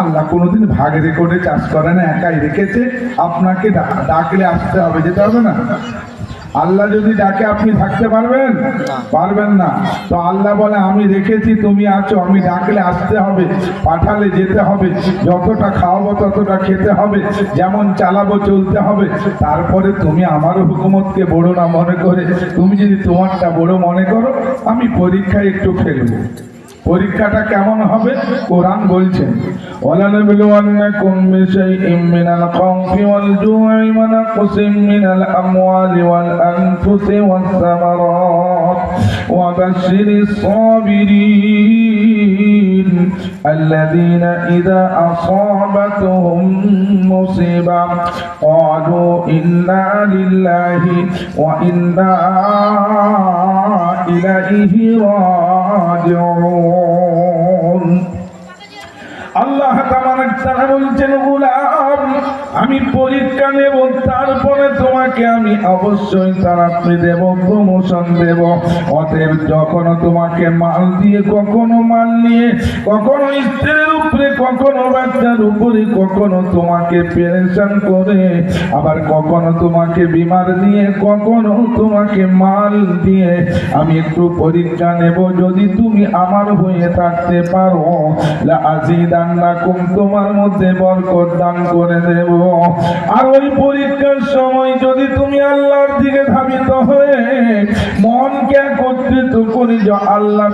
আল্লাহ কোনোদিন ভাগ রেকর্ডে চাষ করে না, একাই রেখেছে। আপনাকে ডাকলে আসতে হবে, যেতে হবে না। আল্লাহ যদি ডাকে আপনি থাকতে পারবেন? পারবেন না। তো আল্লাহ বলে আমি রেখেছি, তুমি আছো, আমি ডাকলে আসতে হবে, পাঠালে যেতে হবে, যতটা খাওয়াবো ততটা খেতে হবে, যেমন চালাবো চলতে হবে। তারপরে তুমি আমার হুকুমতকে বড় না মনে করে, তুমি যদি তোমারটা বড় মনে করো, আমি পরীক্ষায় একটু ফেলবো। পরীক্ষাটা কেমন হবে? কোরআন বলছেন, ওয়ালানাবলুওয়ান্নাকুম বিশাইইম মিনাল খাউফি ওয়াল জু'i ওয়া নাকসিম মিনাল আমওয়ালি ওয়াল আনফুসি ওয়াস সামারাত ওয়া বাশশিরিস সাবিরিন আল্লাযীনা ইযা আসাবাতুহুম মুসিবা ক্বালু ইন্না লিল্লাহি ওয়া ইন্না ইলাইহি রাজিউন। আল্লাহ তাআলা বলছেন, গোলাম আমি পরীক্ষা নেব, তারপরে তোমাকে আমি অবশ্যই তারাফি দেব, প্রমোশন দেব। অতএব যখন তোমাকে মাল দিয়ে, কখনো মাল নিয়ে, কখনো স্ত্রীর উপরে, কখনো বাচ্চার উপরে, কখনো তোমাকে পেরেশান করে, আবার কখনো তোমাকে বিমার দিয়ে, কখনো তোমাকে মাল দিয়ে আমি একটু পরীক্ষা নেব। যদি তুমি আমার হয়ে থাকতে পারো, লা আযীদান্নাকুম, তোমার মধ্যে বরকত দান করে দেব। আর ওই পরীক্ষার সময় যদি তুমি আল্লাহর দিকে ধাবিত হয়ে মনকে একত্রিত করে আল্লাহ